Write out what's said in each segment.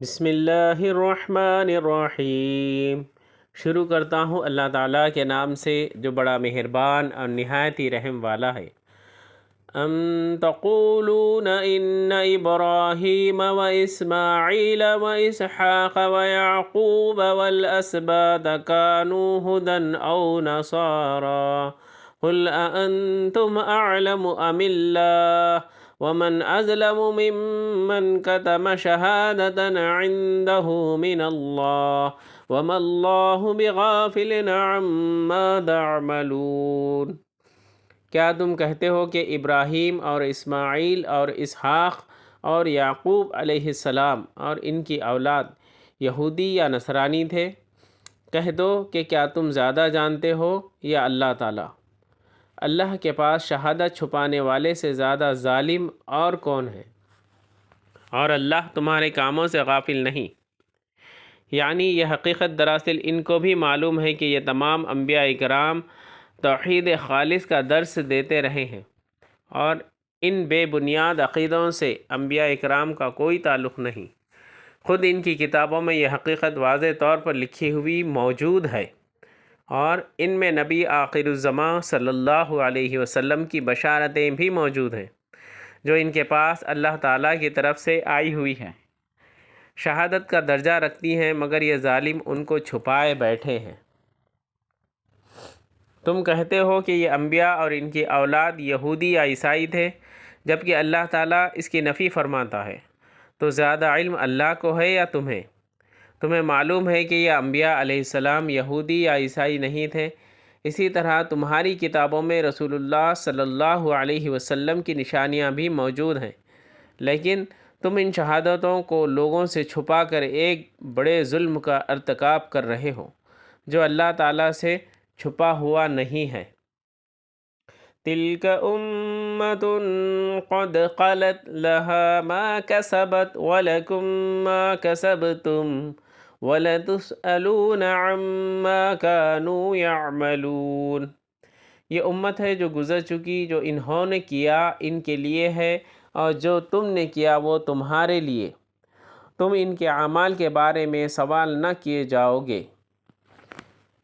بسم اللہ الرحمن الرحیم۔ شروع کرتا ہوں اللہ تعالیٰ کے نام سے جو بڑا مہربان اور نہایت ہی رحم والا ہے۔ ام تقولون ان ابراہیم و اسماعیل و اسحاق و یعقوب والاسباط كانوا هدى او نصارا قل اانتم اعلم ام اللہ ومن ازلم ممن كتم شهادة عنده من الله وما الله بغافل عما تعملون۔ کیا تم کہتے ہو کہ ابراہیم اور اسماعیل اور اسحاق اور یعقوب علیہ السلام اور ان کی اولاد یہودی یا نصرانی تھے؟ کہہ دو کہ کیا تم زیادہ جانتے ہو یا اللہ تعالیٰ؟ اللہ کے پاس شہادت چھپانے والے سے زیادہ ظالم اور کون ہے؟ اور اللہ تمہارے کاموں سے غافل نہیں۔ یعنی یہ حقیقت دراصل ان کو بھی معلوم ہے کہ یہ تمام انبیاء کرام توحید خالص کا درس دیتے رہے ہیں، اور ان بے بنیاد عقیدوں سے انبیاء کرام کا کوئی تعلق نہیں۔ خود ان کی کتابوں میں یہ حقیقت واضح طور پر لکھی ہوئی موجود ہے، اور ان میں نبی آخر الزماں صلی اللہ علیہ وسلم کی بشارتیں بھی موجود ہیں جو ان کے پاس اللہ تعالیٰ کی طرف سے آئی ہوئی ہیں، شہادت کا درجہ رکھتی ہیں، مگر یہ ظالم ان کو چھپائے بیٹھے ہیں۔ تم کہتے ہو کہ یہ انبیاء اور ان کی اولاد یہودی یا عیسائی تھے، جبکہ اللہ تعالیٰ اس کی نفی فرماتا ہے۔ تو زیادہ علم اللہ کو ہے یا تمہیں؟ تمہیں معلوم ہے کہ یہ انبیاء علیہ السلام یہودی یا عیسائی نہیں تھے۔ اسی طرح تمہاری کتابوں میں رسول اللہ صلی اللہ علیہ وسلم کی نشانیاں بھی موجود ہیں، لیکن تم ان شہادتوں کو لوگوں سے چھپا کر ایک بڑے ظلم کا ارتکاب کر رہے ہو جو اللہ تعالیٰ سے چھپا ہوا نہیں ہے۔ تلک امۃ قد خلت لها ما کسبت ولکم ما کسبتم وَلَتُسْأَلُونَ عَمَّا كَانُوا يَعْمَلُونَ۔ یہ امت ہے جو گزر چکی، جو انہوں نے کیا ان کے لیے ہے، اور جو تم نے کیا وہ تمہارے لیے، تم ان کے اعمال کے بارے میں سوال نہ کیے جاؤ گے۔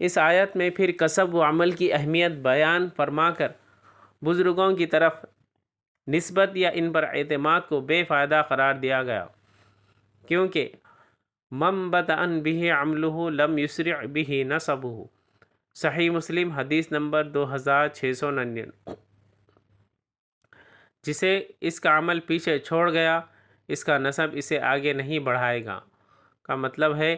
اس آیت میں پھر کسب و عمل کی اہمیت بیان فرما کر بزرگوں کی طرف نسبت یا ان پر اعتماد کو بے فائدہ قرار دیا گیا، کیونکہ من بطأ به عملہ لم یسرع به نسبہ، صحیح مسلم حدیث نمبر 2699۔ جسے اس کا عمل پیچھے چھوڑ گیا، اس کا نسب اسے آگے نہیں بڑھائے گا، کا مطلب ہے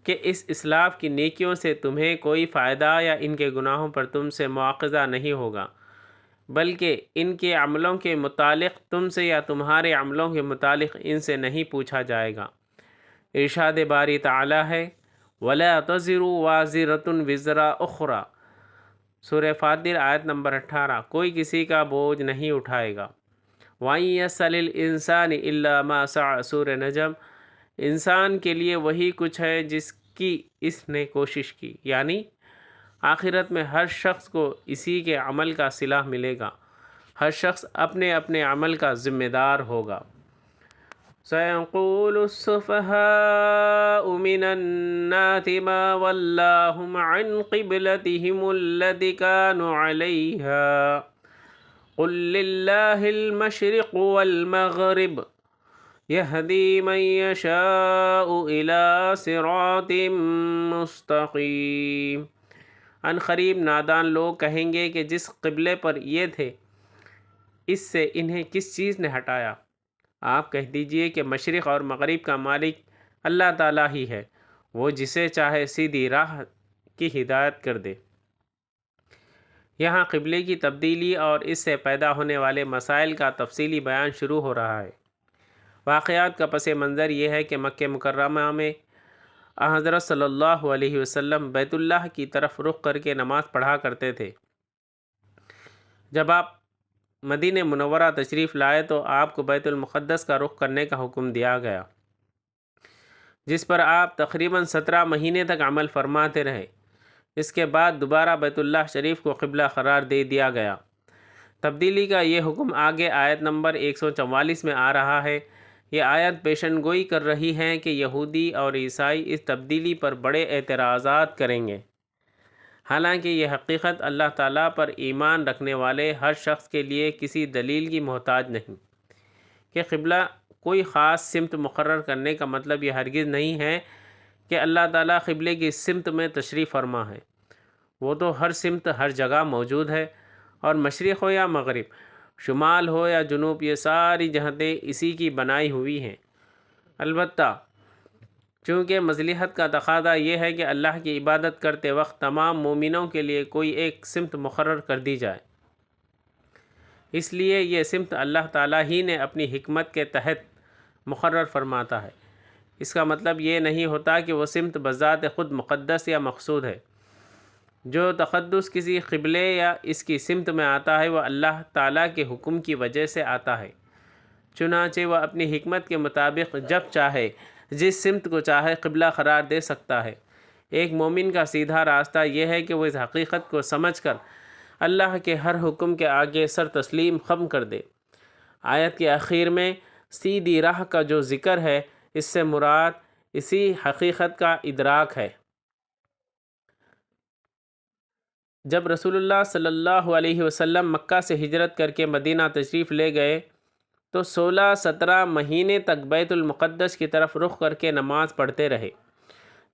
کہ اس اسلاف کی نیکیوں سے تمہیں کوئی فائدہ یا ان کے گناہوں پر تم سے مواخذہ نہیں ہوگا، بلکہ ان کے عملوں کے متعلق تم سے یا تمہارے عملوں کے متعلق ان سے نہیں پوچھا جائے گا۔ ارشاد باری تعالیٰ ہے وَلَا تَزِرُ وَازِرَةٌ وِزْرَ أُخْرَى، سورہ فاطر آیت نمبر 18۔ کوئی کسی کا بوجھ نہیں اٹھائے گا۔ وَإِن يَسْأَلِ الْإِنسَانِ إِلَّا مَا سَعَى، سورہ نجم۔ انسان کے لیے وہی کچھ ہے جس کی اس نے کوشش کی، یعنی آخرت میں ہر شخص کو اسی کے عمل کا صلہ ملے گا، ہر شخص اپنے اپنے عمل کا ذمہ دار ہوگا۔ سَيَقُولُ السُّفَهَاءُ مِنَ النَّاسِ مَا وَلَّاهُمْ عَنْ قِبْلَتِهِمُ الَّتِي كَانُوا عَلَيْهَا قُلْ لِلَّهِ الْمَشْرِقُ وَالْمَغْرِبُ يَهْدِي مَن يَشَاءُ إِلَىٰ صِرَاطٍ مُّسْتَقِيمٍ۔ ان قریب نادان لوگ کہیں گے کہ جس قبلے پر یہ تھے اس سے انہیں کس چیز نے ہٹایا؟ آپ کہہ دیجئے کہ مشرق اور مغرب کا مالک اللہ تعالیٰ ہی ہے، وہ جسے چاہے سیدھی راہ کی ہدایت کر دے۔ یہاں قبلے کی تبدیلی اور اس سے پیدا ہونے والے مسائل کا تفصیلی بیان شروع ہو رہا ہے۔ واقعات کا پس منظر یہ ہے کہ مکہ مکرمہ میں حضرت صلی اللہ علیہ وسلم بیت اللہ کی طرف رخ کر کے نماز پڑھا کرتے تھے۔ جب آپ مدینہ منورہ تشریف لائے تو آپ کو بیت المقدس کا رخ کرنے کا حکم دیا گیا، جس پر آپ تقریباً 17 مہینے تک عمل فرماتے رہے۔ اس کے بعد دوبارہ بیت اللہ شریف کو قبلہ قرار دے دیا گیا۔ تبدیلی کا یہ حکم آگے آیت نمبر 144 میں آ رہا ہے، یہ آیت پیشن گوئی کر رہی ہے کہ یہودی اور عیسائی اس تبدیلی پر بڑے اعتراضات کریں گے، حالانکہ یہ حقیقت اللہ تعالیٰ پر ایمان رکھنے والے ہر شخص کے لیے کسی دلیل کی محتاج نہیں کہ قبلہ کوئی خاص سمت مقرر کرنے کا مطلب یہ ہرگز نہیں ہے کہ اللہ تعالیٰ قبلے کی سمت میں تشریف فرما ہے۔ وہ تو ہر سمت ہر جگہ موجود ہے، اور مشرق ہو یا مغرب، شمال ہو یا جنوب، یہ ساری جہتیں اسی کی بنائی ہوئی ہیں۔ البتہ چونکہ مصلحت کا تقاضا یہ ہے کہ اللہ کی عبادت کرتے وقت تمام مومنوں کے لیے کوئی ایک سمت مقرر کر دی جائے، اس لیے یہ سمت اللہ تعالیٰ ہی نے اپنی حکمت کے تحت مقرر فرماتا ہے۔ اس کا مطلب یہ نہیں ہوتا کہ وہ سمت بذات خود مقدس یا مقصود ہے۔ جو تقدس کسی قبلے یا اس کی سمت میں آتا ہے وہ اللہ تعالیٰ کے حکم کی وجہ سے آتا ہے، چنانچہ وہ اپنی حکمت کے مطابق جب چاہے جس سمت کو چاہے قبلہ قرار دے سکتا ہے۔ ایک مومن کا سیدھا راستہ یہ ہے کہ وہ اس حقیقت کو سمجھ کر اللہ کے ہر حکم کے آگے سر تسلیم خم کر دے۔ آیت کے آخر میں سیدھی راہ کا جو ذکر ہے، اس سے مراد اسی حقیقت کا ادراک ہے۔ جب رسول اللہ صلی اللہ علیہ وسلم مکہ سے ہجرت کر کے مدینہ تشریف لے گئے تو 16-17 مہینے تک بیت المقدس کی طرف رخ کر کے نماز پڑھتے رہے۔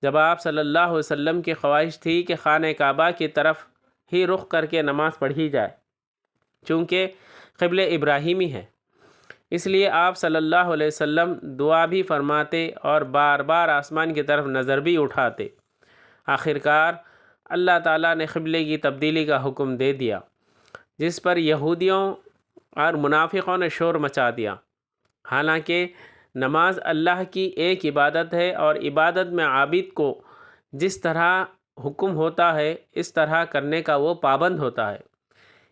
جب آپ صلی اللہ علیہ وسلم کی خواہش تھی کہ خانہ کعبہ کی طرف ہی رخ کر کے نماز پڑھی جائے، چونکہ قبل ابراہیمی ہے، اس لیے آپ صلی اللہ علیہ وسلم دعا بھی فرماتے اور بار بار آسمان کی طرف نظر بھی اٹھاتے۔ آخرکار اللہ تعالیٰ نے قبلے کی تبدیلی کا حکم دے دیا، جس پر یہودیوں اور منافقوں نے شور مچا دیا۔ حالانکہ نماز اللہ کی ایک عبادت ہے، اور عبادت میں عابد کو جس طرح حکم ہوتا ہے اس طرح کرنے کا وہ پابند ہوتا ہے۔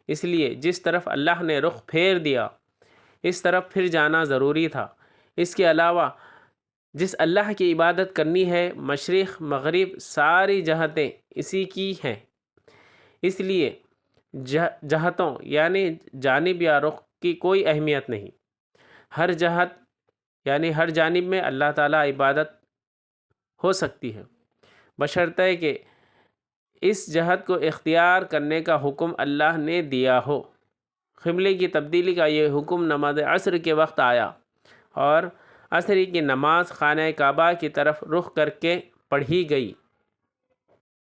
اس لیے جس طرف اللہ نے رخ پھیر دیا اس طرف پھر جانا ضروری تھا۔ اس کے علاوہ جس اللہ کی عبادت کرنی ہے، مشرق مغرب ساری جہتیں اسی کی ہیں، اس لیے جہتوں یعنی جانب یا رخ کی کوئی اہمیت نہیں۔ ہر جہت یعنی ہر جانب میں اللہ تعالیٰ عبادت ہو سکتی ہے، بشرطے کہ اس جہت کو اختیار کرنے کا حکم اللہ نے دیا ہو۔ قبلے کی تبدیلی کا یہ حکم نماز عصر کے وقت آیا، اور عصر کی نماز خانہ کعبہ کی طرف رخ کر کے پڑھی گئی۔